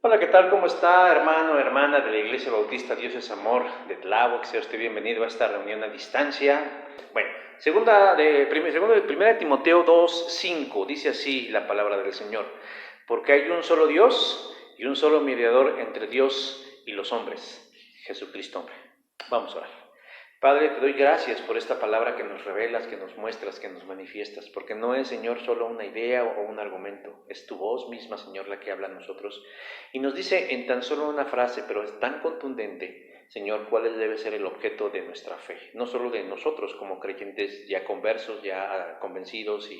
Hola, ¿qué tal? ¿Cómo está, hermano, hermana de la Iglesia Bautista Dios es Amor de Tláhuac? Sea usted bienvenido a esta reunión a distancia. Bueno, segunda de primera de Timoteo 2:5, dice así la palabra del Señor: porque hay un solo Dios y un solo mediador entre Dios y los hombres, Jesucristo hombre. Vamos a orar. Padre, te doy gracias por esta palabra que nos revelas, que nos muestras, que nos manifiestas, porque no es, Señor, solo una idea o un argumento, es tu voz misma, Señor, la que habla a nosotros, y nos dice en tan solo una frase, pero es tan contundente, Señor, cuál debe ser el objeto de nuestra fe, no solo de nosotros como creyentes ya conversos, ya convencidos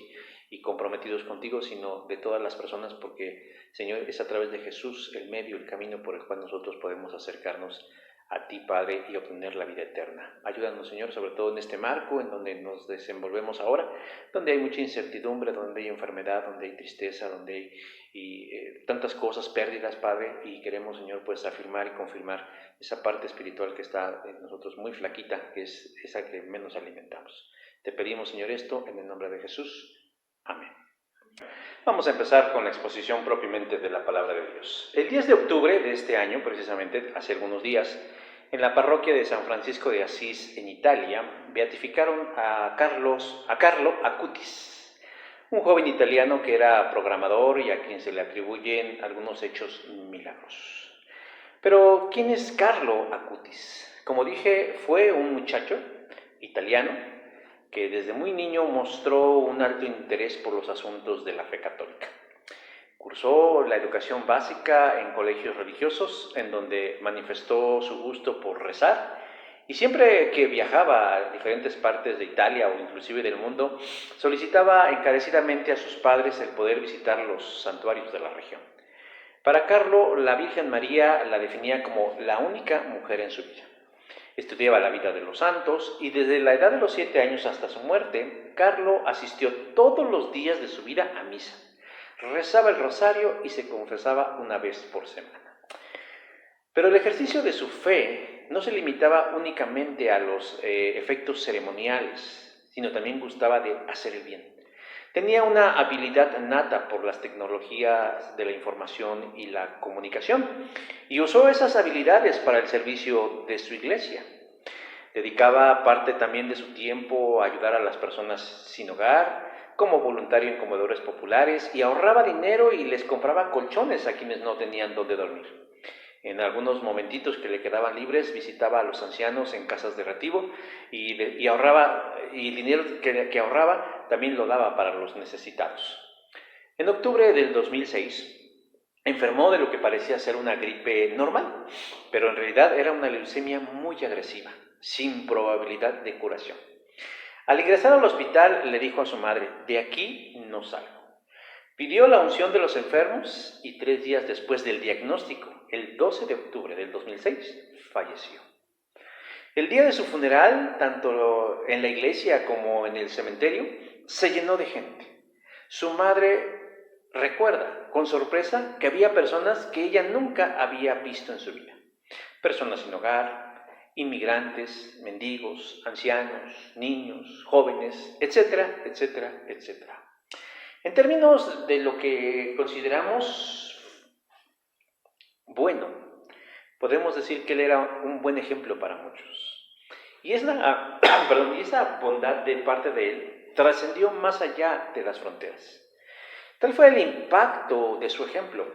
y comprometidos contigo, sino de todas las personas, porque, Señor, es a través de Jesús el medio, el camino por el cual nosotros podemos acercarnos a ti, Padre, y obtener la vida eterna. Ayúdanos, Señor, sobre todo en este marco en donde nos desenvolvemos ahora, donde hay mucha incertidumbre, donde hay enfermedad, donde hay tristeza, donde hay tantas cosas, pérdidas, Padre, y queremos, Señor, pues afirmar y confirmar esa parte espiritual que está en nosotros muy flaquita, que es esa que menos alimentamos. Te pedimos, Señor, esto en el nombre de Jesús. Amén. Vamos a empezar con la exposición propiamente de la palabra de Dios. El 10 de octubre de este año, precisamente hace algunos días, en la parroquia de San Francisco de Asís, en Italia, beatificaron a Carlo Acutis, un joven italiano que era programador y a quien se le atribuyen algunos hechos milagrosos. Pero, ¿quién es Carlo Acutis? Como dije, fue un muchacho italiano que desde muy niño mostró un alto interés por los asuntos de la fe católica. Cursó la educación básica en colegios religiosos, en donde manifestó su gusto por rezar, y siempre que viajaba a diferentes partes de Italia o inclusive del mundo, solicitaba encarecidamente a sus padres el poder visitar los santuarios de la región. Para Carlo, la Virgen María la definía como la única mujer en su vida. Estudiaba la vida de los santos y desde la edad de los 7 años hasta su muerte, Carlo asistió todos los días de su vida a misa. Rezaba el rosario y se confesaba una vez por semana. Pero el ejercicio de su fe no se limitaba únicamente a los efectos ceremoniales, sino también gustaba de hacer el bien. Tenía una habilidad nata por las tecnologías de la información y la comunicación y usó esas habilidades para el servicio de su iglesia. Dedicaba parte también de su tiempo a ayudar a las personas sin hogar, como voluntario en comedores populares, y ahorraba dinero y les compraba colchones a quienes no tenían dónde dormir. En algunos momentitos que le quedaban libres, visitaba a los ancianos en casas de retiro y el dinero que ahorraba también lo daba para los necesitados. En octubre del 2006, enfermó de lo que parecía ser una gripe normal, pero en realidad era una leucemia muy agresiva, sin probabilidad de curación. Al ingresar al hospital le dijo a su madre: de aquí no salgo. Pidió la unción de los enfermos y 3 días después del diagnóstico, el 12 de octubre del 2006, falleció. El día de su funeral, tanto en la iglesia como en el cementerio, se llenó de gente. Su madre recuerda con sorpresa que había personas que ella nunca había visto en su vida. Personas sin hogar, inmigrantes, mendigos, ancianos, niños, jóvenes, etcétera, etcétera, etcétera. En términos de lo que consideramos bueno, podemos decir que él era un buen ejemplo para muchos. Y esa bondad de parte de él trascendió más allá de las fronteras. Tal fue el impacto de su ejemplo,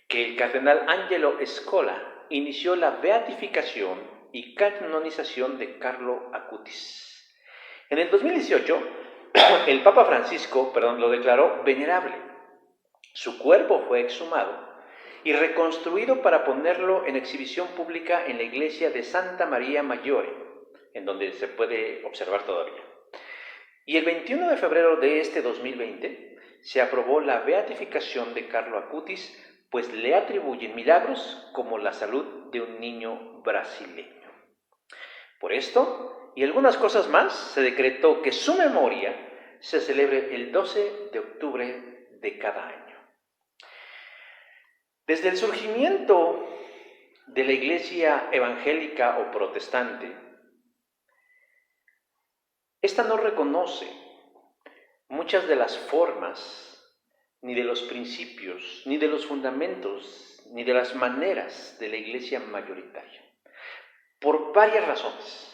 que el cardenal Angelo Scola inició la beatificación y canonización de Carlo Acutis. En el 2018, el Papa Francisco lo declaró venerable. Su cuerpo fue exhumado y reconstruido para ponerlo en exhibición pública en la iglesia de Santa María Maggiore, en donde se puede observar todavía. Y el 21 de febrero de este 2020 se aprobó la beatificación de Carlo Acutis, pues le atribuyen milagros como la salud de un niño brasileño. Por esto y algunas cosas más, se decretó que su memoria se celebre el 12 de octubre de cada año. Desde el surgimiento de la iglesia evangélica o protestante, esta no reconoce muchas de las formas, ni de los principios, ni de los fundamentos, ni de las maneras de la iglesia mayoritaria. Por varias razones.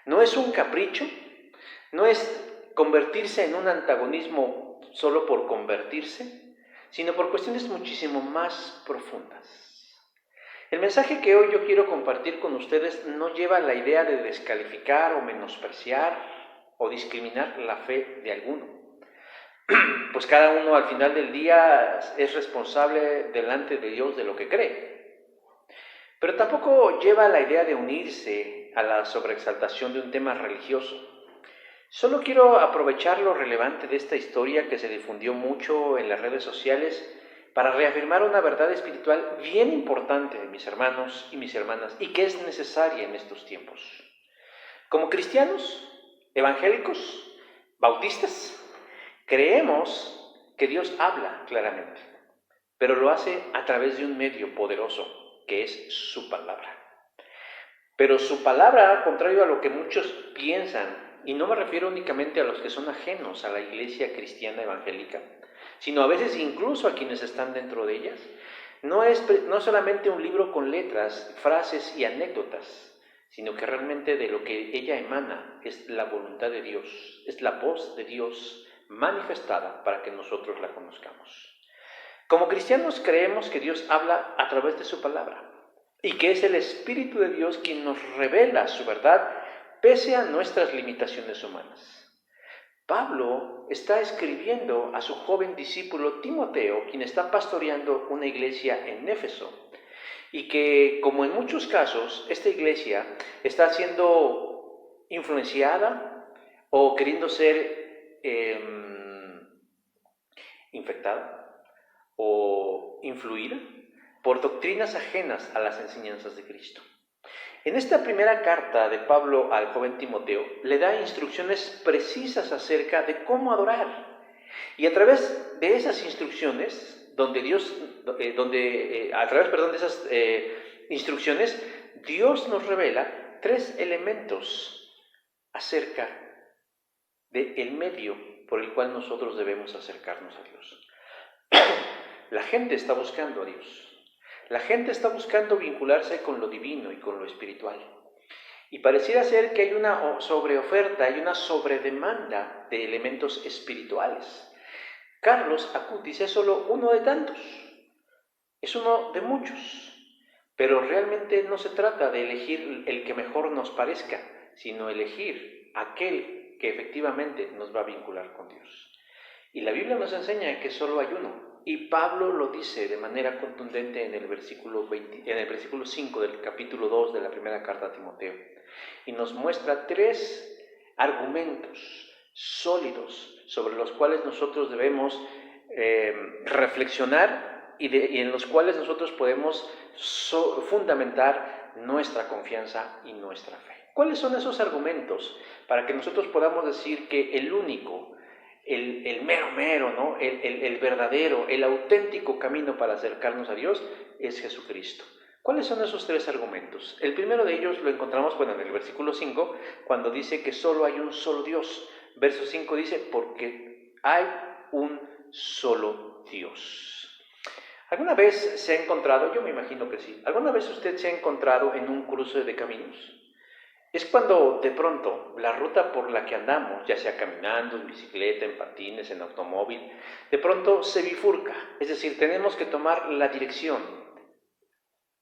No es un capricho, no es convertirse en un antagonismo solo por convertirse, sino por cuestiones muchísimo más profundas. El mensaje que hoy yo quiero compartir con ustedes no lleva la idea de descalificar o menospreciar o discriminar la fe de alguno, pues cada uno al final del día es responsable delante de Dios de lo que cree. Pero tampoco lleva la idea de unirse a la sobreexaltación de un tema religioso. Solo quiero aprovechar lo relevante de esta historia que se difundió mucho en las redes sociales para reafirmar una verdad espiritual bien importante, mis hermanos y mis hermanas, y que es necesaria en estos tiempos. Como cristianos, evangélicos, bautistas, creemos que Dios habla claramente, pero lo hace a través de un medio poderoso, que es su palabra. Pero su palabra, contrario a lo que muchos piensan, y no me refiero únicamente a los que son ajenos a la iglesia cristiana evangélica, sino a veces incluso a quienes están dentro de ellas, no es solamente un libro con letras, frases y anécdotas, sino que realmente de lo que ella emana es la voluntad de Dios, es la voz de Dios manifestada para que nosotros la conozcamos. Como cristianos creemos que Dios habla a través de su palabra y que es el Espíritu de Dios quien nos revela su verdad pese a nuestras limitaciones humanas. Pablo está escribiendo a su joven discípulo Timoteo, quien está pastoreando una iglesia en Éfeso, y que, como en muchos casos, esta iglesia está siendo influenciada o queriendo ser infectada o influida por doctrinas ajenas a las enseñanzas de Cristo. En esta primera carta de Pablo al joven Timoteo, le da instrucciones precisas acerca de cómo adorar. Y a través de esas instrucciones, Dios nos revela 3 elementos acerca del medio por el cual nosotros debemos acercarnos a Dios. La gente está buscando a Dios. La gente está buscando vincularse con lo divino y con lo espiritual. Y pareciera ser que hay una sobreoferta, hay una sobredemanda de elementos espirituales. Carlos Acutis es solo uno de tantos, es uno de muchos, pero realmente no se trata de elegir el que mejor nos parezca, sino elegir aquel que efectivamente nos va a vincular con Dios. Y la Biblia nos enseña que solo hay uno. Y Pablo lo dice de manera contundente en el versículo 5 del capítulo 2 de la primera carta a Timoteo. Y nos muestra 3 argumentos sólidos sobre los cuales nosotros debemos reflexionar y en los cuales nosotros podemos fundamentar nuestra confianza y nuestra fe. ¿Cuáles son esos argumentos para que nosotros podamos decir que el único, el mero, ¿no? el verdadero, el auténtico camino para acercarnos a Dios es Jesucristo? ¿Cuáles son esos 3 argumentos? El primero de ellos lo encontramos en el versículo 5, cuando dice que solo hay un solo Dios. Verso 5 dice, porque hay un solo Dios. ¿Alguna vez se ha encontrado, yo me imagino que sí, alguna vez usted se ha encontrado en un cruce de caminos? Es cuando de pronto la ruta por la que andamos, ya sea caminando, en bicicleta, en patines, en automóvil, de pronto se bifurca, es decir, tenemos que tomar la dirección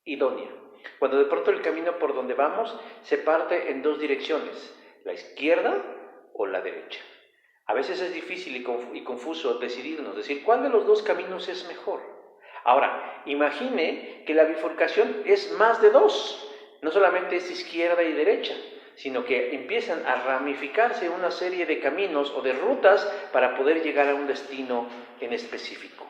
idónea. Cuando de pronto el camino por donde vamos se parte en 2 direcciones, la izquierda o la derecha. A veces es difícil y confuso decidirnos, decir cuál de los 2 caminos es mejor. Ahora, imagine que la bifurcación es más de 2. No solamente es izquierda y derecha, sino que empiezan a ramificarse una serie de caminos o de rutas para poder llegar a un destino en específico.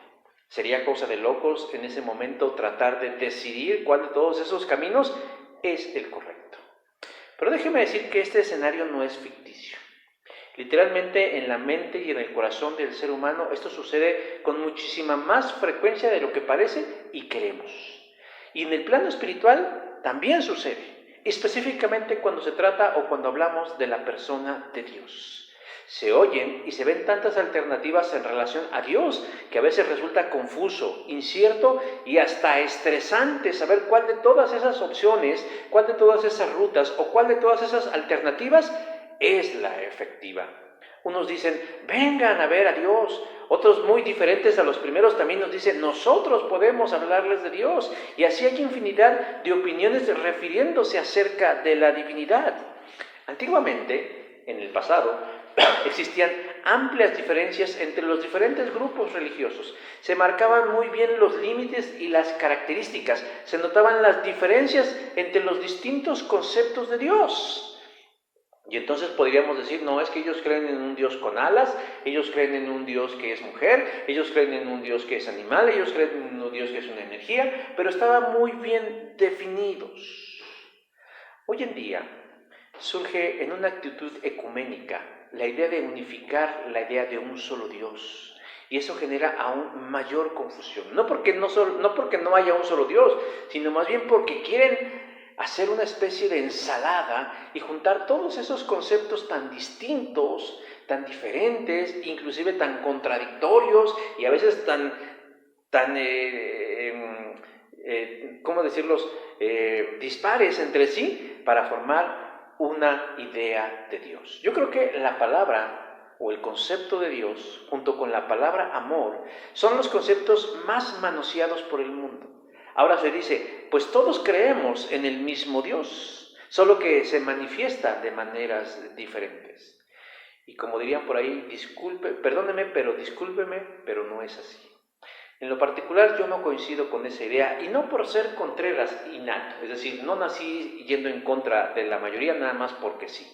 Sería cosa de locos en ese momento tratar de decidir cuál de todos esos caminos es el correcto. Pero déjeme decir que este escenario no es ficticio. Literalmente en la mente y en el corazón del ser humano esto sucede con muchísima más frecuencia de lo que parece y creemos. Y en el plano espiritual también sucede, específicamente cuando se trata o cuando hablamos de la persona de Dios. Se oyen y se ven tantas alternativas en relación a Dios que a veces resulta confuso, incierto y hasta estresante saber cuál de todas esas opciones, cuál de todas esas rutas o cuál de todas esas alternativas es la efectiva. Unos dicen, vengan a ver a Dios. Otros muy diferentes a los primeros también nos dicen, nosotros podemos hablarles de Dios. Y así hay infinidad de opiniones refiriéndose acerca de la divinidad. Antiguamente, en el pasado, existían amplias diferencias entre los diferentes grupos religiosos. Se marcaban muy bien los límites y las características. Se notaban las diferencias entre los distintos conceptos de Dios. Y entonces podríamos decir, no, es que ellos creen en un Dios con alas, ellos creen en un Dios que es mujer, ellos creen en un Dios que es animal, ellos creen en un Dios que es una energía, pero estaban muy bien definidos. Hoy en día surge en una actitud ecuménica la idea de unificar la idea de un solo Dios. Y eso genera aún mayor confusión. No porque no haya un solo Dios, sino más bien porque quieren hacer una especie de ensalada y juntar todos esos conceptos tan distintos, tan diferentes, inclusive tan contradictorios y a veces ¿cómo decirlos?, dispares entre sí para formar una idea de Dios. Yo creo que la palabra o el concepto de Dios, junto con la palabra amor, son los conceptos más manoseados por el mundo. Ahora se dice, pues todos creemos en el mismo Dios, solo que se manifiesta de maneras diferentes. Y como dirían por ahí, perdóneme, pero discúlpeme, pero no es así. En lo particular yo no coincido con esa idea, y no por ser contreras innato, es decir, no nací yendo en contra de la mayoría nada más porque sí.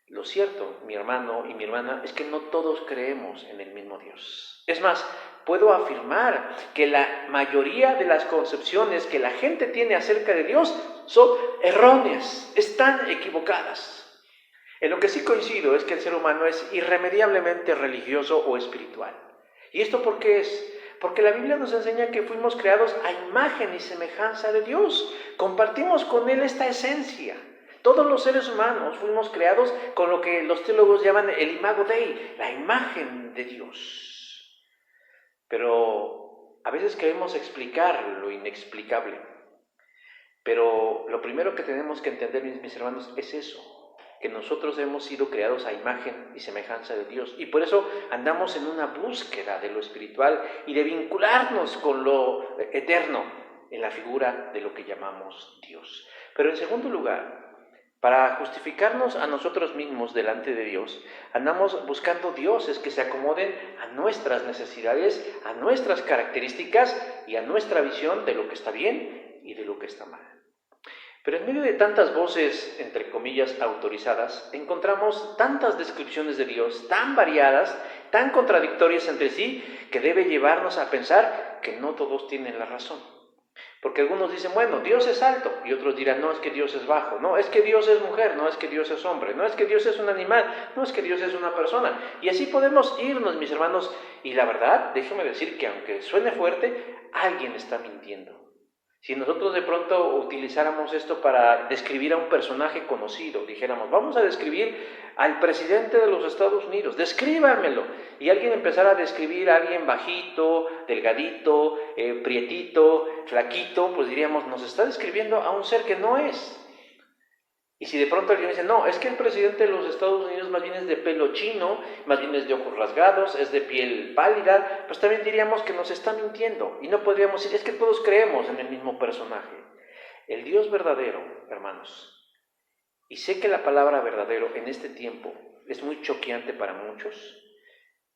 Lo cierto, mi hermano y mi hermana, es que no todos creemos en el mismo Dios. Es más, puedo afirmar que la mayoría de las concepciones que la gente tiene acerca de Dios son erróneas, están equivocadas. En lo que sí coincido es que el ser humano es irremediablemente religioso o espiritual. ¿Y esto por qué es? Porque la Biblia nos enseña que fuimos creados a imagen y semejanza de Dios. Compartimos con Él esta esencia. Todos los seres humanos fuimos creados con lo que los teólogos llaman el imago Dei, la imagen de Dios. Pero a veces queremos explicar lo inexplicable. Pero lo primero que tenemos que entender, mis hermanos, es eso, que nosotros hemos sido creados a imagen y semejanza de Dios. Y por eso andamos en una búsqueda de lo espiritual y de vincularnos con lo eterno en la figura de lo que llamamos Dios. Pero en segundo lugar, para justificarnos a nosotros mismos delante de Dios, andamos buscando dioses que se acomoden a nuestras necesidades, a nuestras características y a nuestra visión de lo que está bien y de lo que está mal. Pero en medio de tantas voces, entre comillas, autorizadas, encontramos tantas descripciones de Dios, tan variadas, tan contradictorias entre sí, que debe llevarnos a pensar que no todos tienen la razón. Porque algunos dicen, bueno, Dios es alto, y otros dirán, no, es que Dios es bajo, no, es que Dios es mujer, no, es que Dios es hombre, no, es que Dios es un animal, no, es que Dios es una persona. Y así podemos irnos, mis hermanos, y la verdad, déjeme decir que aunque suene fuerte, alguien está mintiendo. Si nosotros de pronto utilizáramos esto para describir a un personaje conocido, dijéramos, vamos a describir al presidente de los Estados Unidos, descríbamelo, y alguien empezara a describir a alguien bajito, delgadito, prietito, flaquito, pues diríamos, nos está describiendo a un ser que no es. Y si de pronto alguien dice, no, es que el presidente de los Estados Unidos más bien es de pelo chino, más bien es de ojos rasgados, es de piel pálida, pues también diríamos que nos está mintiendo. Y no podríamos decir, es que todos creemos en el mismo personaje. El Dios verdadero, hermanos, y sé que la palabra verdadero en este tiempo es muy choqueante para muchos,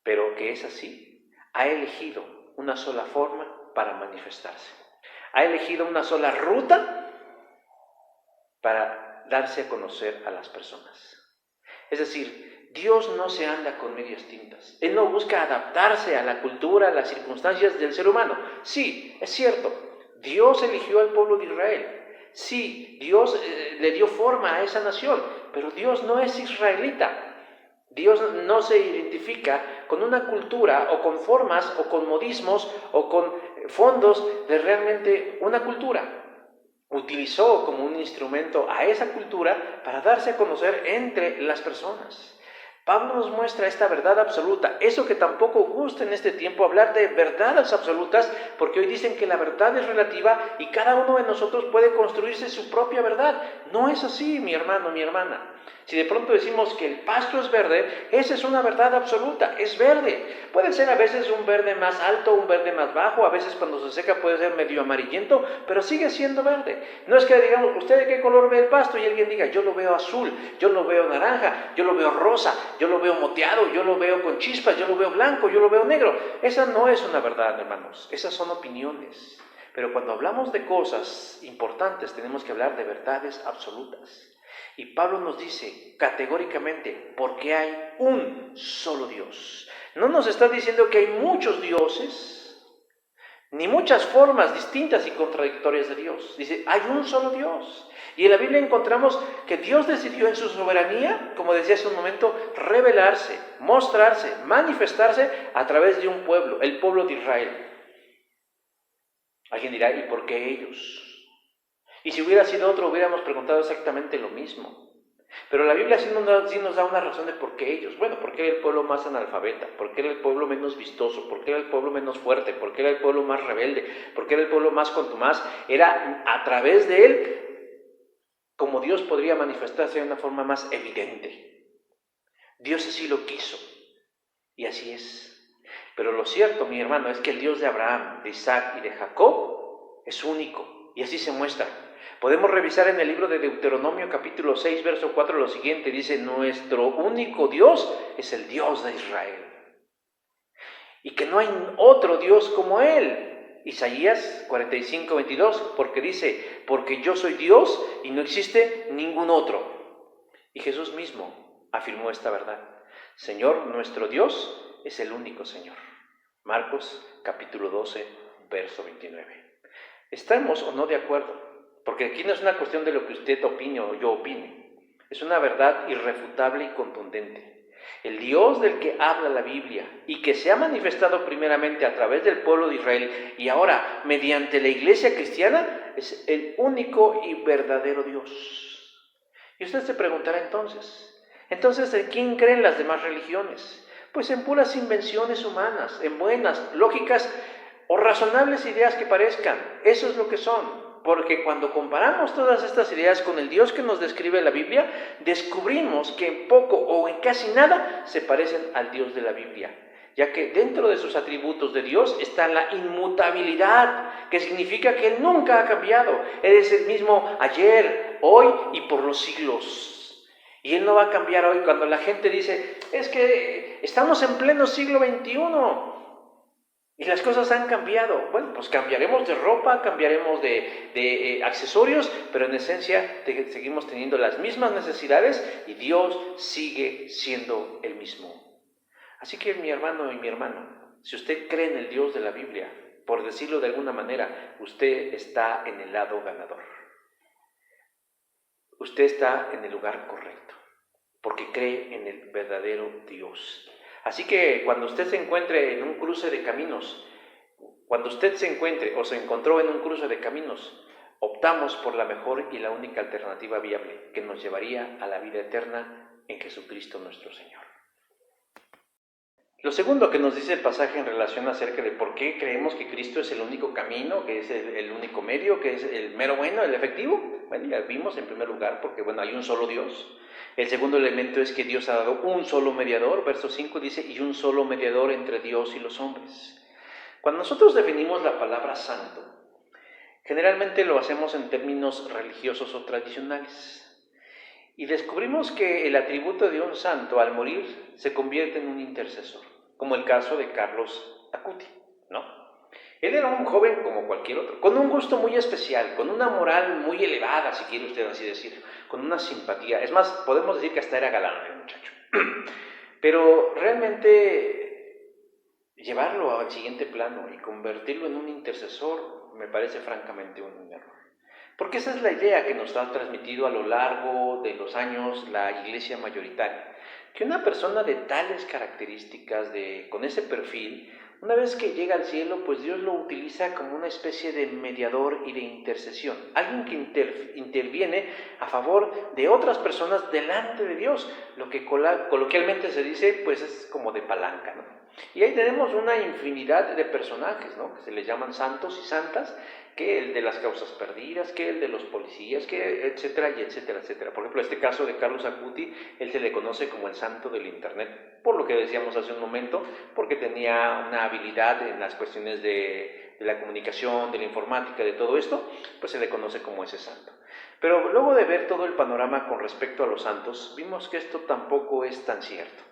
pero que es así, ha elegido una sola forma para manifestarse. Ha elegido una sola ruta para darse a conocer a las personas. Es decir, Dios no se anda con medias tintas. Él no busca adaptarse a la cultura, a las circunstancias del ser humano. Sí, es cierto, Dios eligió al pueblo de Israel. Sí, Dios le dio forma a esa nación, pero Dios no es israelita. Dios no se identifica con una cultura o con formas o con modismos o con fondos de realmente una cultura. Utilizó como un instrumento a esa cultura para darse a conocer entre las personas. Pablo nos muestra esta verdad absoluta, eso que tampoco gusta en este tiempo, hablar de verdades absolutas, porque hoy dicen que la verdad es relativa y cada uno de nosotros puede construirse su propia verdad. No es así, mi hermano, mi hermana. Si de pronto decimos que el pasto es verde, esa es una verdad absoluta, es verde. Puede ser a veces un verde más alto, un verde más bajo, a veces cuando se seca puede ser medio amarillento, pero sigue siendo verde. No es que digamos, ¿usted de qué color ve el pasto? Y alguien diga, yo lo veo azul, yo lo veo naranja, yo lo veo rosa, yo lo veo moteado, yo lo veo con chispas, yo lo veo blanco, yo lo veo negro. Esa no es una verdad, hermanos, esas son opiniones. Pero cuando hablamos de cosas importantes tenemos que hablar de verdades absolutas. Y Pablo nos dice categóricamente, porque hay un solo Dios. No nos está diciendo que hay muchos dioses, ni muchas formas distintas y contradictorias de Dios. Dice, hay un solo Dios. Y en la Biblia encontramos que Dios decidió en su soberanía, como decía hace un momento, revelarse, mostrarse, manifestarse a través de un pueblo, el pueblo de Israel. Alguien dirá, ¿y por qué ellos? Y si hubiera sido otro, hubiéramos preguntado exactamente lo mismo. Pero la Biblia sí nos da una razón de por qué ellos. Bueno, porque era el pueblo más analfabeta, porque era el pueblo menos vistoso, porque era el pueblo menos fuerte, porque era el pueblo más rebelde, porque era el pueblo más contumaz. Era a través de él como Dios podría manifestarse de una forma más evidente. Dios así lo quiso, y así es. Pero lo cierto, mi hermano, es que el Dios de Abraham, de Isaac y de Jacob es único, y así se muestra. Podemos revisar en el libro de Deuteronomio capítulo 6, verso 4 lo siguiente, dice, nuestro único Dios es el Dios de Israel, y que no hay otro Dios como Él. Isaías 45, 22, porque dice, porque yo soy Dios y no existe ningún otro. Y Jesús mismo afirmó esta verdad, Señor, nuestro Dios es el único Señor. Marcos capítulo 12, verso 29. ¿Estamos o no de acuerdo? Porque aquí no es una cuestión de lo que usted opine o yo opine. Es una verdad irrefutable y contundente. El Dios del que habla la Biblia y que se ha manifestado primeramente a través del pueblo de Israel y ahora mediante la iglesia cristiana es el único y verdadero Dios. Y usted se preguntará entonces, ¿en quién creen las demás religiones? Pues en puras invenciones humanas, en buenas, lógicas o razonables ideas que parezcan. Eso es lo que son. Porque cuando comparamos todas estas ideas con el Dios que nos describe la Biblia, descubrimos que en poco o en casi nada se parecen al Dios de la Biblia, ya que dentro de sus atributos de Dios está la inmutabilidad, que significa que Él nunca ha cambiado. Él es el mismo ayer, hoy y por los siglos. Y Él no va a cambiar hoy. Cuando la gente dice, es que estamos en pleno siglo XXI, y las cosas han cambiado. Bueno, pues cambiaremos de ropa, cambiaremos de accesorios, pero en esencia seguimos teniendo las mismas necesidades y Dios sigue siendo el mismo. Así que mi hermano y mi hermana, si usted cree en el Dios de la Biblia, por decirlo de alguna manera, usted está en el lado ganador. Usted está en el lugar correcto, porque cree en el verdadero Dios. Así que cuando usted se encuentre en un cruce de caminos, cuando usted se encuentre o se encontró en un cruce de caminos, optamos por la mejor y la única alternativa viable que nos llevaría a la vida eterna en Jesucristo nuestro Señor. Lo segundo que nos dice el pasaje en relación acerca de por qué creemos que Cristo es el único camino, que es el único medio, que es el mero bueno, el efectivo. Bueno, ya vimos en primer lugar porque hay un solo Dios. El segundo elemento es que Dios ha dado un solo mediador, verso 5 dice, y un solo mediador entre Dios y los hombres. Cuando nosotros definimos la palabra santo, generalmente lo hacemos en términos religiosos o tradicionales. Y descubrimos que el atributo de un santo al morir se convierte en un intercesor, como el caso de Carlos Acuti, ¿no? Él era un joven como cualquier otro, con un gusto muy especial, con una moral muy elevada, si quiere usted así decir, con una simpatía. Es más, podemos decir que hasta era galán el muchacho. Pero realmente llevarlo al siguiente plano y convertirlo en un intercesor me parece francamente un error. Porque esa es la idea que nos ha transmitido a lo largo de los años la iglesia mayoritaria. Que una persona de tales características, con ese perfil, Una vez que llega al cielo, pues Dios lo utiliza como una especie de mediador y de intercesión. Alguien que interviene a favor de otras personas delante de Dios. Lo que coloquialmente se dice, pues es como de palanca, ¿no? Y ahí tenemos una infinidad de personajes, ¿no? Que se les llaman santos y santas, que el de las causas perdidas, que el de los policías, que etcétera y etcétera, etcétera. Por ejemplo, este caso de Carlos Acuti, él se le conoce como el santo del internet, por lo que decíamos hace un momento, porque tenía una habilidad en las cuestiones de la comunicación, de la informática, de todo esto, pues se le conoce como ese santo. Pero luego de ver todo el panorama con respecto a los santos, vimos que esto tampoco es tan cierto.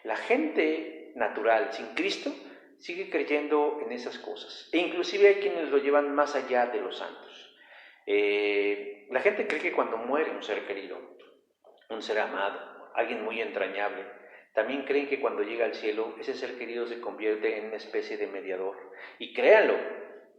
La gente natural sin Cristo sigue creyendo en esas cosas, e inclusive hay quienes lo llevan más allá de los santos. La gente cree que cuando muere un ser querido, un ser amado, alguien muy entrañable, también creen que cuando llega al cielo, ese ser querido se convierte en una especie de mediador. Y créanlo,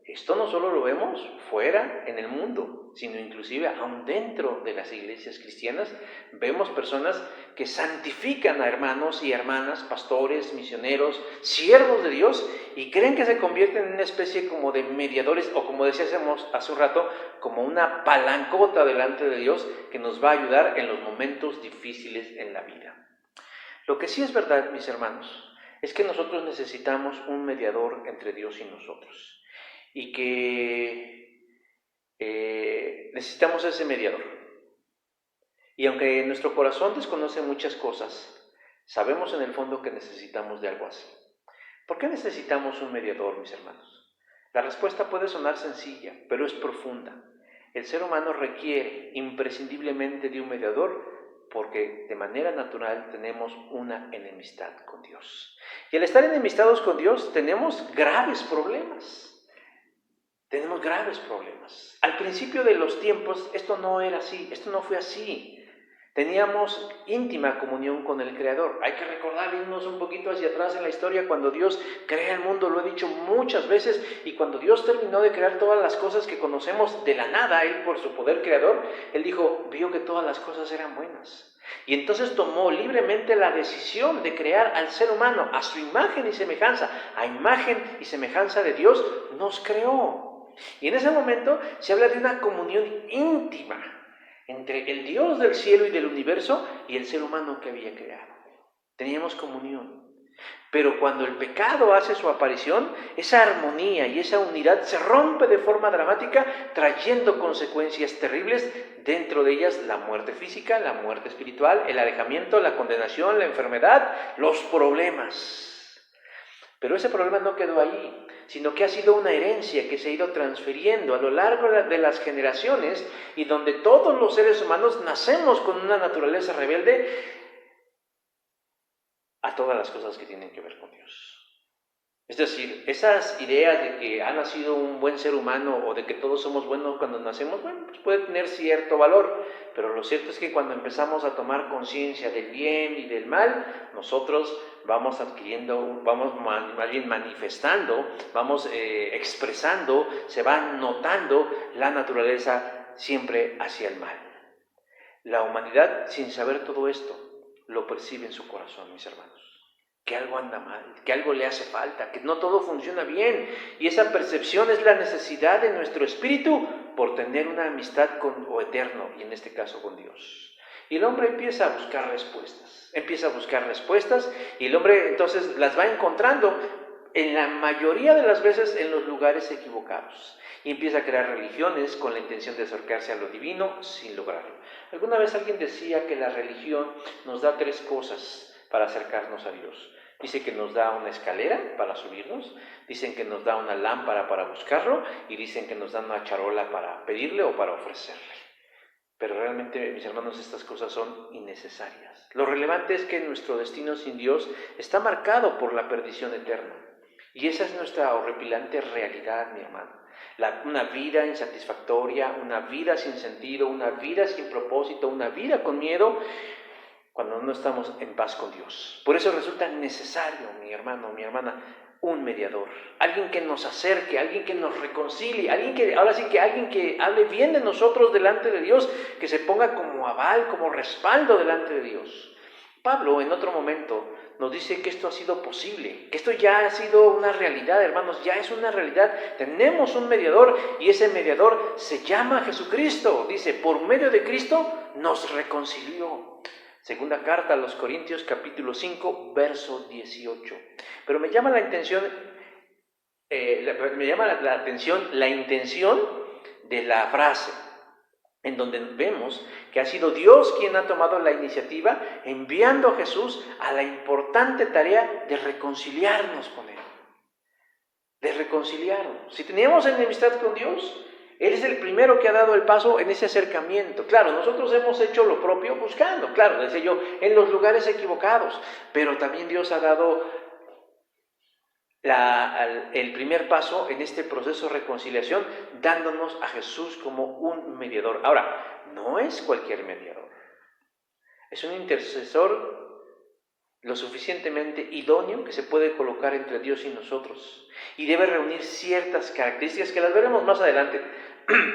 esto no solo lo vemos fuera en el mundo, sino inclusive aún dentro de las iglesias cristianas, vemos personas que santifican a hermanos y hermanas, pastores, misioneros, siervos de Dios, y creen que se convierten en una especie como de mediadores, o como decíamos hace un rato, como una palancota delante de Dios que nos va a ayudar en los momentos difíciles en la vida. Lo que sí es verdad, mis hermanos, es que nosotros necesitamos un mediador entre Dios y nosotros. Y que necesitamos ese mediador. Y aunque nuestro corazón desconoce muchas cosas, sabemos en el fondo que necesitamos de algo así. ¿Por qué necesitamos un mediador, mis hermanos? La respuesta puede sonar sencilla, pero es profunda. El ser humano requiere imprescindiblemente de un mediador porque de manera natural tenemos una enemistad con Dios. Y al estar enemistados con Dios tenemos graves problemas. Tenemos graves problemas. Al principio de los tiempos esto no era así, esto no fue así. Teníamos íntima comunión con el Creador. Hay que recordar, irnos un poquito hacia atrás en la historia, cuando Dios crea el mundo, lo he dicho muchas veces, y cuando Dios terminó de crear todas las cosas que conocemos de la nada, Él por su poder creador, Él dijo, vio que todas las cosas eran buenas. Y entonces tomó libremente la decisión de crear al ser humano a su imagen y semejanza, a imagen y semejanza de Dios, nos creó. Y en ese momento se habla de una comunión íntima entre el Dios del cielo y del universo y el ser humano que había creado. Teníamos comunión. Pero cuando el pecado hace su aparición, esa armonía y esa unidad se rompe de forma dramática, trayendo consecuencias terribles, dentro de ellas la muerte física, la muerte espiritual, el alejamiento, la condenación, la enfermedad, los problemas. Pero ese problema no quedó ahí, sino que ha sido una herencia que se ha ido transfiriendo a lo largo de las generaciones y donde todos los seres humanos nacemos con una naturaleza rebelde a todas las cosas que tienen que ver con Dios. Es decir, esas ideas de que ha nacido un buen ser humano o de que todos somos buenos cuando nacemos, bueno, pues puede tener cierto valor, pero lo cierto es que cuando empezamos a tomar conciencia del bien y del mal, nosotros vamos adquiriendo, vamos más bien manifestando, vamos expresando, se va notando la naturaleza siempre hacia el mal. La humanidad, sin saber todo esto, lo percibe en su corazón, mis hermanos. Que algo anda mal, que algo le hace falta, que no todo funciona bien. Y esa percepción es la necesidad de nuestro espíritu por tener una amistad con lo eterno, y en este caso con Dios. Y el hombre empieza a buscar respuestas, y el hombre entonces las va encontrando en la mayoría de las veces en los lugares equivocados. Y empieza a crear religiones con la intención de acercarse a lo divino sin lograrlo. Alguna vez alguien decía que la religión nos da 3 cosas para acercarnos a Dios. Dice que nos da una escalera para subirnos, dicen que nos da una lámpara para buscarlo y dicen que nos da una charola para pedirle o para ofrecerle. Pero realmente, mis hermanos, estas cosas son innecesarias. Lo relevante es que nuestro destino sin Dios está marcado por la perdición eterna. Y esa es nuestra horripilante realidad, mi hermano. Una vida insatisfactoria, una vida sin sentido, una vida sin propósito, una vida con miedo, cuando no estamos en paz con Dios. Por eso resulta necesario, mi hermano, mi hermana, un mediador, alguien que nos acerque, alguien que nos reconcilie, alguien que hable bien de nosotros delante de Dios, que se ponga como aval, como respaldo delante de Dios. Pablo en otro momento nos dice que esto ha sido posible, que esto ya ha sido una realidad, hermanos, ya es una realidad. Tenemos un mediador y ese mediador se llama Jesucristo. Dice, por medio de Cristo nos reconcilió. Segunda carta a los Corintios, capítulo 5, verso 18. Pero me llama la atención la intención de la frase, en donde vemos que ha sido Dios quien ha tomado la iniciativa enviando a Jesús a la importante tarea de reconciliarnos con Él. De reconciliarnos. Si teníamos enemistad con Dios, Él es el primero que ha dado el paso en ese acercamiento. Claro, nosotros hemos hecho lo propio buscando, claro, decía yo, en los lugares equivocados, pero también Dios ha dado el primer paso en este proceso de reconciliación, dándonos a Jesús como un mediador. Ahora, no es cualquier mediador, es un intercesor lo suficientemente idóneo que se puede colocar entre Dios y nosotros, y debe reunir ciertas características que las veremos más adelante,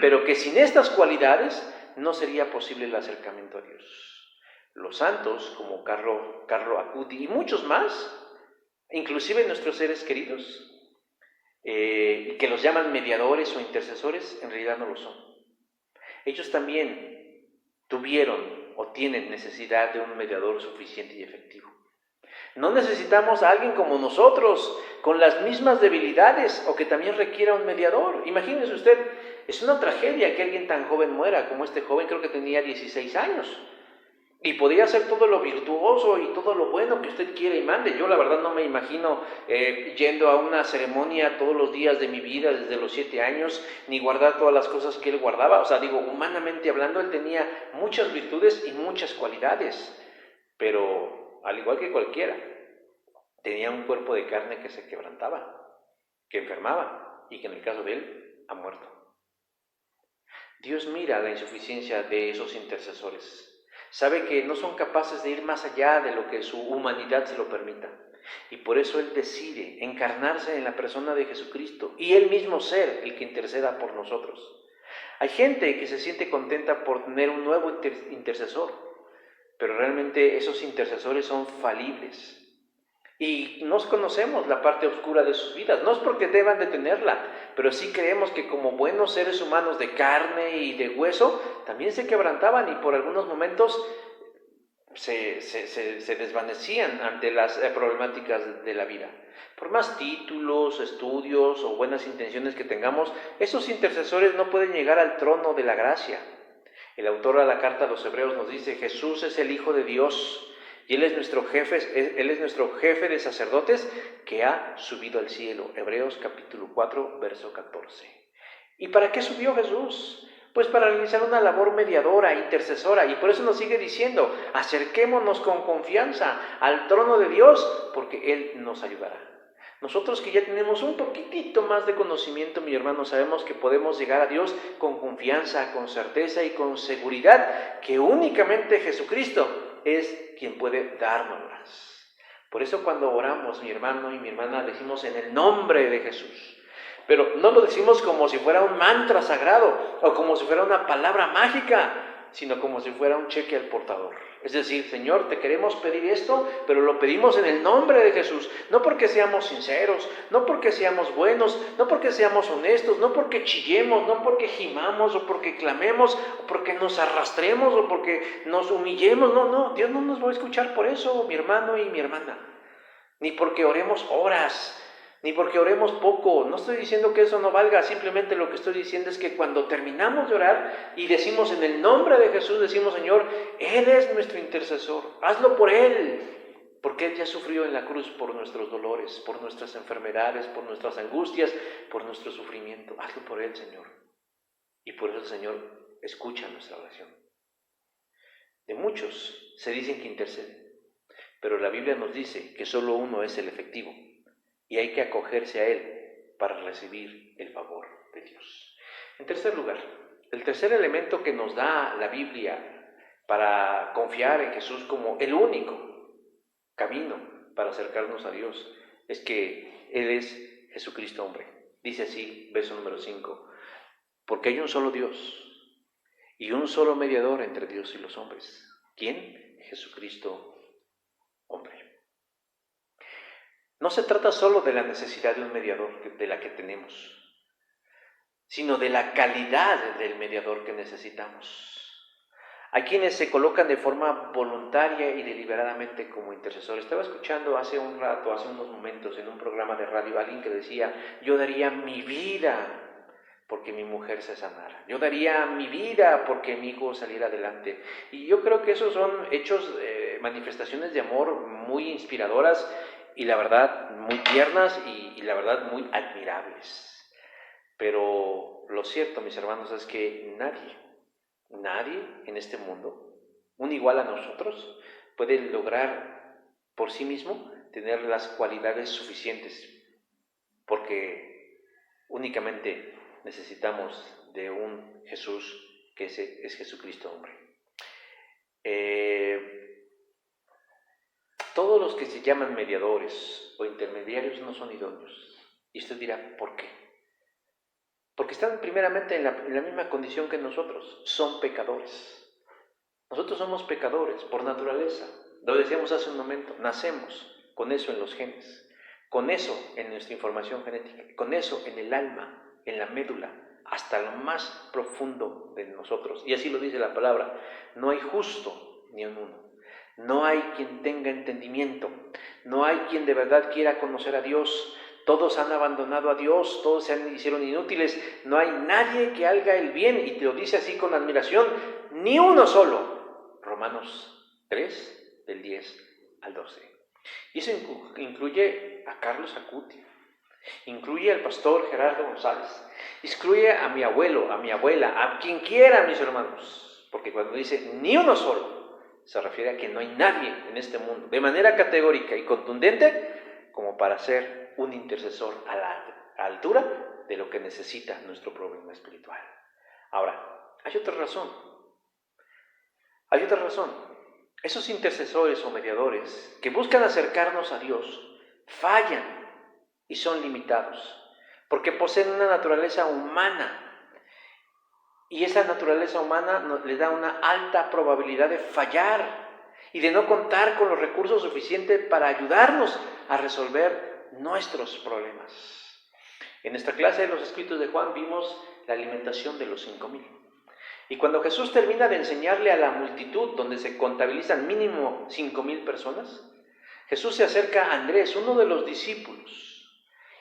pero que sin estas cualidades no sería posible el acercamiento a Dios. Los santos, como Carlo Acuti y muchos más, inclusive nuestros seres queridos, que los llaman mediadores o intercesores, en realidad no lo son. Ellos también tuvieron o tienen necesidad de un mediador suficiente y efectivo. No necesitamos a alguien como nosotros, con las mismas debilidades, o que también requiera un mediador. Imagínese usted, es una tragedia que alguien tan joven muera, como este joven, creo que tenía 16 años. Y podría hacer todo lo virtuoso y todo lo bueno que usted quiera y mande. Yo la verdad no me imagino yendo a una ceremonia todos los días de mi vida desde los 7 años, ni guardar todas las cosas que él guardaba. O sea, digo, humanamente hablando, él tenía muchas virtudes y muchas cualidades, pero al igual que cualquiera, tenía un cuerpo de carne que se quebrantaba, que enfermaba y que en el caso de él ha muerto. Dios mira la insuficiencia de esos intercesores. Sabe que no son capaces de ir más allá de lo que su humanidad se lo permita. Y por eso Él decide encarnarse en la persona de Jesucristo y Él mismo ser el que interceda por nosotros. Hay gente que se siente contenta por tener un nuevo intercesor, pero realmente esos intercesores son falibles. Y no conocemos la parte oscura de sus vidas, no es porque deban de tenerla, pero sí creemos que como buenos seres humanos de carne y de hueso, también se quebrantaban y por algunos momentos se desvanecían ante las problemáticas de la vida. Por más títulos, estudios o buenas intenciones que tengamos, esos intercesores no pueden llegar al trono de la gracia. El autor a la carta a los Hebreos nos dice, Jesús es el Hijo de Dios, y Él es nuestro jefe de sacerdotes que ha subido al cielo. Hebreos capítulo 4, verso 14. ¿Y para qué subió Jesús? Pues para realizar una labor mediadora, intercesora. Y por eso nos sigue diciendo, acerquémonos con confianza al trono de Dios, porque Él nos ayudará. Nosotros que ya tenemos un poquitito más de conocimiento, mi hermano, sabemos que podemos llegar a Dios con confianza, con certeza y con seguridad, que únicamente Jesucristo es quien puede dárnoslas. Por eso cuando oramos, mi hermano y mi hermana, decimos en el nombre de Jesús. Pero no lo decimos como si fuera un mantra sagrado o como si fuera una palabra mágica, sino como si fuera un cheque al portador. Es decir, Señor, te queremos pedir esto, pero lo pedimos en el nombre de Jesús. No porque seamos sinceros, no porque seamos buenos, no porque seamos honestos, no porque chillemos, no porque gimamos o porque clamemos, o porque nos arrastremos o porque nos humillemos. No, Dios no nos va a escuchar por eso, mi hermano y mi hermana. Ni porque oremos horas, ni porque oremos poco. No estoy diciendo que eso no valga, simplemente lo que estoy diciendo es que cuando terminamos de orar y decimos en el nombre de Jesús, decimos, Señor, Él es nuestro intercesor, hazlo por Él, porque Él ya sufrió en la cruz por nuestros dolores, por nuestras enfermedades, por nuestras angustias, por nuestro sufrimiento. Hazlo por Él, Señor. Y por eso el Señor escucha nuestra oración. De muchos se dicen que interceden, pero la Biblia nos dice que solo uno es el efectivo. Y hay que acogerse a Él para recibir el favor de Dios. En tercer lugar, el tercer elemento que nos da la Biblia para confiar en Jesús como el único camino para acercarnos a Dios es que Él es Jesucristo hombre. Dice así, verso número 5, porque hay un solo Dios y un solo mediador entre Dios y los hombres. ¿Quién? Jesucristo hombre. No se trata solo de la necesidad de un mediador de la que tenemos, sino de la calidad del mediador que necesitamos. Hay quienes se colocan de forma voluntaria y deliberadamente como intercesores. Estaba escuchando hace unos momentos, en un programa de radio, a alguien que decía: yo daría mi vida porque mi mujer se sanara. Yo daría mi vida porque mi hijo saliera adelante. Y yo creo que esos son hechos, manifestaciones de amor muy inspiradoras y la verdad muy tiernas y la verdad muy admirables. Pero lo cierto, mis hermanos, es que nadie en este mundo, un igual a nosotros, puede lograr por sí mismo tener las cualidades suficientes, porque únicamente necesitamos de un Jesús que es Jesucristo hombre. Todos los que se llaman mediadores o intermediarios no son idóneos. Y usted dirá, ¿por qué? Porque están primeramente en la misma condición que nosotros, son pecadores. Nosotros somos pecadores por naturaleza, lo decíamos hace un momento, nacemos con eso en los genes, con eso en nuestra información genética, con eso en el alma, en la médula, hasta lo más profundo de nosotros. Y así lo dice la palabra: no hay justo ni un uno, no hay quien tenga entendimiento, no hay quien de verdad quiera conocer a Dios. Todos han abandonado a Dios, todos se hicieron inútiles, no hay nadie que haga el bien, y te lo dice así con admiración, ni uno solo. Romanos 3, del 10 al 12. Y eso incluye a Carlos Acuti, incluye al pastor Gerardo González, incluye a mi abuelo, a mi abuela, a quien quiera, mis hermanos, porque cuando dice ni uno solo, se refiere a que no hay nadie en este mundo, de manera categórica y contundente, como para ser un intercesor a la altura de lo que necesita nuestro problema espiritual. Ahora, hay otra razón. Esos intercesores o mediadores que buscan acercarnos a Dios fallan y son limitados, porque poseen una naturaleza humana, y esa naturaleza humana le da una alta probabilidad de fallar y de no contar con los recursos suficientes para ayudarnos a resolver nuestros problemas. En nuestra clase de los escritos de Juan vimos la alimentación de los 5,000. Y cuando Jesús termina de enseñarle a la multitud, donde se contabilizan mínimo 5,000 personas, Jesús se acerca a Andrés, uno de los discípulos,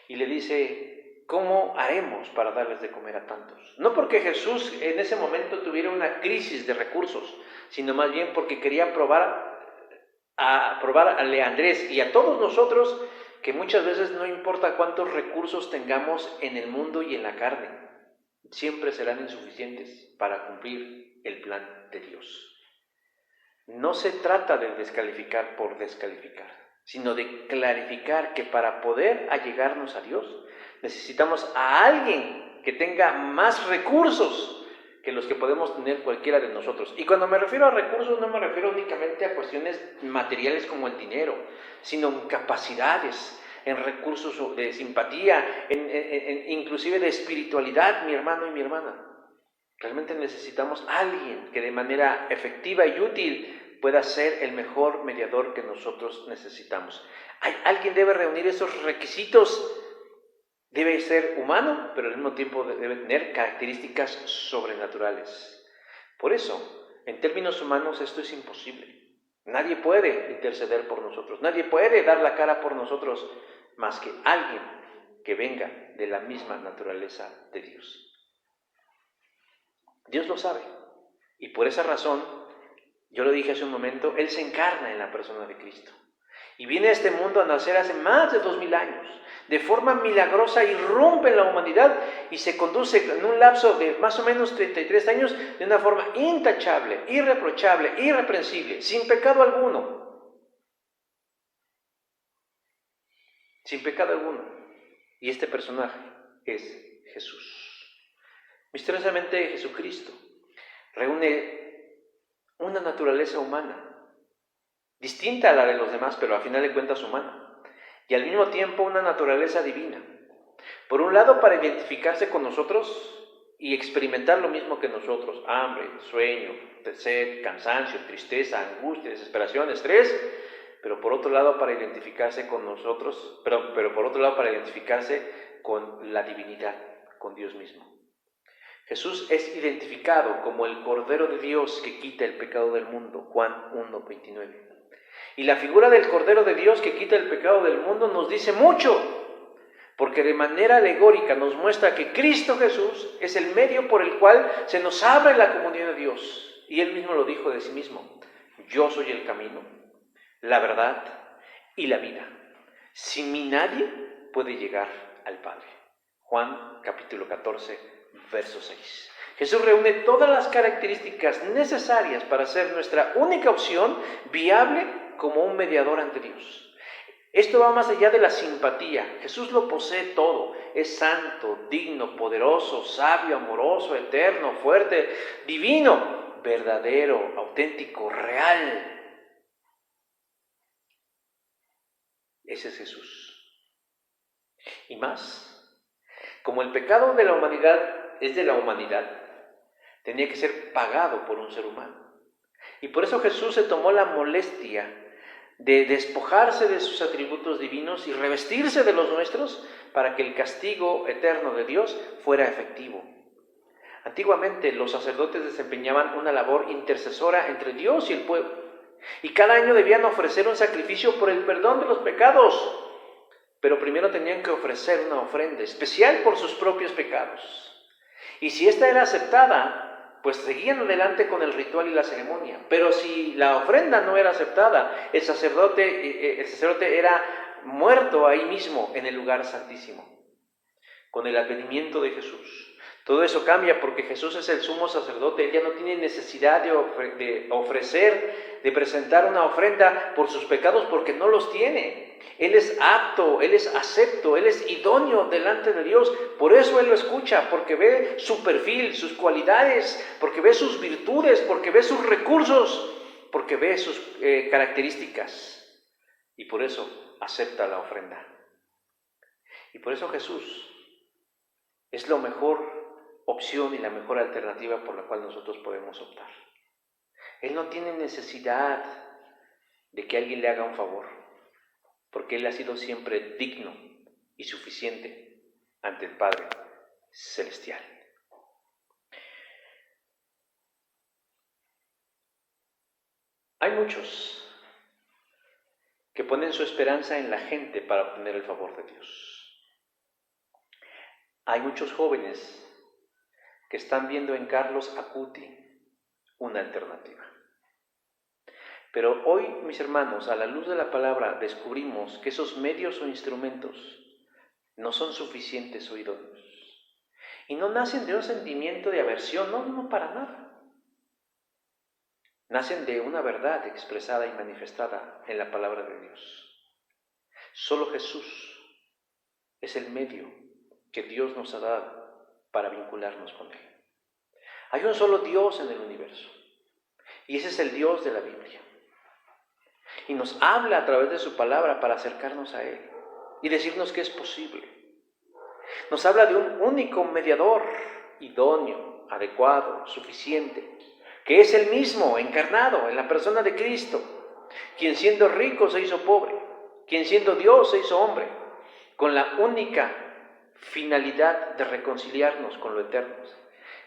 y le dice: ¿cómo haremos para darles de comer a tantos? No porque Jesús en ese momento tuviera una crisis de recursos, sino más bien porque quería probarle a Andrés y a todos nosotros que muchas veces no importa cuántos recursos tengamos en el mundo y en la carne, siempre serán insuficientes para cumplir el plan de Dios. No se trata de descalificar por descalificar, sino de clarificar que para poder allegarnos a Dios necesitamos a alguien que tenga más recursos que los que podemos tener cualquiera de nosotros. Y cuando me refiero a recursos, no me refiero únicamente a cuestiones materiales como el dinero, sino en capacidades, en recursos de simpatía, inclusive de espiritualidad, mi hermano y mi hermana. Realmente necesitamos a alguien que de manera efectiva y útil pueda ser el mejor mediador que nosotros necesitamos. Alguien debe reunir esos requisitos. Debe ser humano, pero al mismo tiempo debe tener características sobrenaturales. Por eso, en términos humanos, esto es imposible. Nadie puede interceder por nosotros, nadie puede dar la cara por nosotros más que alguien que venga de la misma naturaleza de Dios. Dios lo sabe, y por esa razón, yo lo dije hace un momento, Él se encarna en la persona de Cristo. Y viene a este mundo a nacer hace más de 2000 años. De forma milagrosa irrumpe en la humanidad y se conduce en un lapso de más o menos 33 años de una forma intachable, irreprochable, irreprensible, sin pecado alguno. Sin pecado alguno. Y este personaje es Jesús. Misteriosamente Jesucristo reúne una naturaleza humana, distinta a la de los demás, pero a final de cuentas humana, y al mismo tiempo una naturaleza divina. Por un lado, para identificarse con nosotros y experimentar lo mismo que nosotros: hambre, sueño, sed, cansancio, tristeza, angustia, desesperación, estrés, pero por otro lado para identificarse con nosotros, pero por otro lado para identificarse con la divinidad, con Dios mismo. Jesús es identificado como el Cordero de Dios que quita el pecado del mundo, Juan 1:29. Y la figura del Cordero de Dios que quita el pecado del mundo nos dice mucho, porque de manera alegórica nos muestra que Cristo Jesús es el medio por el cual se nos abre la comunión de Dios. Y Él mismo lo dijo de sí mismo: yo soy el camino, la verdad y la vida. Sin mí nadie puede llegar al Padre. Juan capítulo 14, verso 6. Jesús reúne todas las características necesarias para ser nuestra única opción viable como un mediador ante Dios. Esto va más allá de la simpatía. Jesús lo posee todo. Es santo, digno, poderoso, sabio, amoroso, eterno, fuerte, divino, verdadero, auténtico, real. Ese es Jesús. Y más, como el pecado de la humanidad es de la humanidad, tenía que ser pagado por un ser humano. Y por eso Jesús se tomó la molestia de despojarse de sus atributos divinos y revestirse de los nuestros para que el castigo eterno de Dios fuera efectivo. Antiguamente los sacerdotes desempeñaban una labor intercesora entre Dios y el pueblo, y cada año debían ofrecer un sacrificio por el perdón de los pecados, pero primero tenían que ofrecer una ofrenda especial por sus propios pecados. Y si esta era aceptada, pues seguían adelante con el ritual y la ceremonia. Pero si la ofrenda no era aceptada, el sacerdote era muerto ahí mismo en el lugar santísimo. Con el advenimiento de Jesús, todo eso cambia porque Jesús es el sumo sacerdote. Él ya no tiene necesidad de presentar una ofrenda por sus pecados porque no los tiene. Él es apto, Él es acepto, Él es idóneo delante de Dios. Por eso Él lo escucha, porque ve su perfil, sus cualidades, porque ve sus virtudes, porque ve sus recursos, porque ve sus características. Y por eso acepta la ofrenda. Y por eso Jesús es la mejor opción y la mejor alternativa por la cual nosotros podemos optar. Él no tiene necesidad de que alguien le haga un favor, porque Él ha sido siempre digno y suficiente ante el Padre Celestial. Hay muchos que ponen su esperanza en la gente para obtener el favor de Dios. Hay muchos jóvenes que están viendo en Carlos Acuti una alternativa. Pero hoy, mis hermanos, a la luz de la palabra, descubrimos que esos medios o instrumentos no son suficientes o idóneos. Y no nacen de un sentimiento de aversión, no para nada. Nacen de una verdad expresada y manifestada en la palabra de Dios. Solo Jesús es el medio que Dios nos ha dado para vincularnos con Él. Hay un solo Dios en el universo, y ese es el Dios de la Biblia. Y nos habla a través de su palabra para acercarnos a Él y decirnos que es posible. Nos habla de un único mediador, idóneo, adecuado, suficiente, que es Él mismo, encarnado en la persona de Cristo, quien siendo rico se hizo pobre, quien siendo Dios se hizo hombre, con la única finalidad de reconciliarnos con lo eterno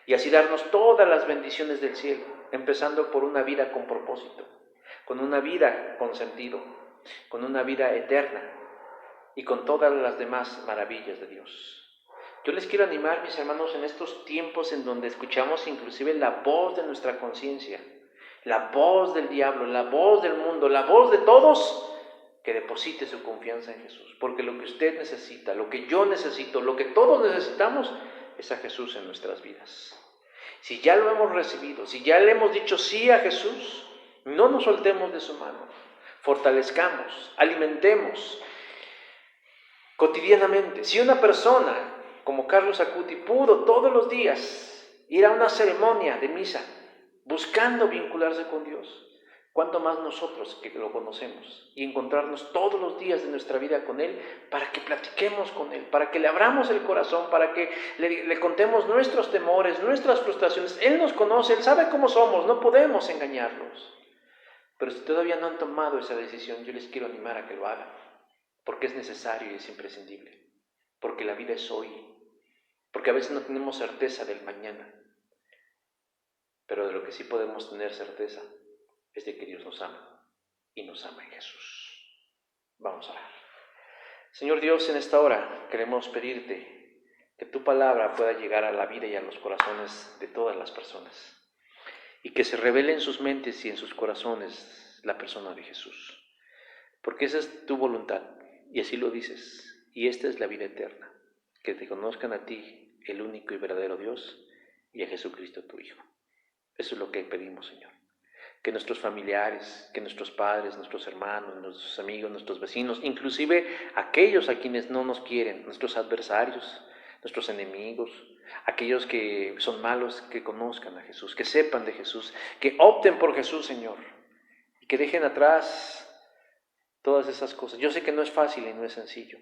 y así darnos todas las bendiciones del cielo, empezando por una vida con propósito, con una vida con sentido, con una vida eterna y con todas las demás maravillas de Dios. Yo les quiero animar, mis hermanos, en estos tiempos en donde escuchamos inclusive la voz de nuestra conciencia, la voz del diablo, la voz del mundo, la voz de todos, que deposite su confianza en Jesús, porque lo que usted necesita, lo que yo necesito, lo que todos necesitamos es a Jesús en nuestras vidas. Si ya lo hemos recibido, si ya le hemos dicho sí a Jesús, no nos soltemos de su mano, fortalezcamos, alimentemos cotidianamente. Si una persona como Carlos Acuti pudo todos los días ir a una ceremonia de misa buscando vincularse con Dios, ¿cuánto más nosotros que lo conocemos y encontrarnos todos los días de nuestra vida con Él para que platiquemos con Él, para que le abramos el corazón, para que le contemos nuestros temores, nuestras frustraciones? Él nos conoce, Él sabe cómo somos, no podemos engañarlos. Pero si todavía no han tomado esa decisión, yo les quiero animar a que lo hagan, porque es necesario y es imprescindible, porque la vida es hoy, porque a veces no tenemos certeza del mañana, pero de lo que sí podemos tener certeza es de que Dios nos ama y nos ama en Jesús. Vamos a orar. Señor Dios, en esta hora queremos pedirte que tu palabra pueda llegar a la vida y a los corazones de todas las personas, y que se revele en sus mentes y en sus corazones la persona de Jesús, porque esa es tu voluntad, y así lo dices, y esta es la vida eterna, que te conozcan a ti, el único y verdadero Dios, y a Jesucristo tu Hijo. Eso es lo que pedimos, Señor, que nuestros familiares, que nuestros padres, nuestros hermanos, nuestros amigos, nuestros vecinos, inclusive aquellos a quienes no nos quieren, nuestros adversarios, nuestros enemigos, aquellos que son malos, que conozcan a Jesús, que sepan de Jesús, que opten por Jesús, Señor, y que dejen atrás todas esas cosas. Yo sé que no es fácil y no es sencillo,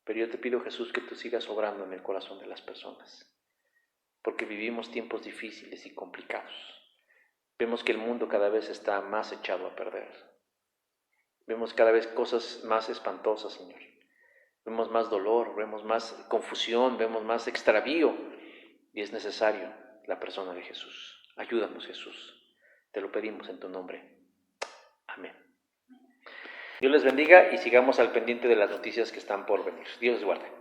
pero yo te pido, Jesús, que tú sigas obrando en el corazón de las personas, porque vivimos tiempos difíciles y complicados. Vemos que el mundo cada vez está más echado a perder. Vemos cada vez cosas más espantosas, Señor. Vemos más dolor, vemos más confusión, vemos más extravío, y es necesario la persona de Jesús. Ayúdanos, Jesús. Te lo pedimos en tu nombre. Amén. Dios les bendiga y sigamos al pendiente de las noticias que están por venir. Dios les guarde.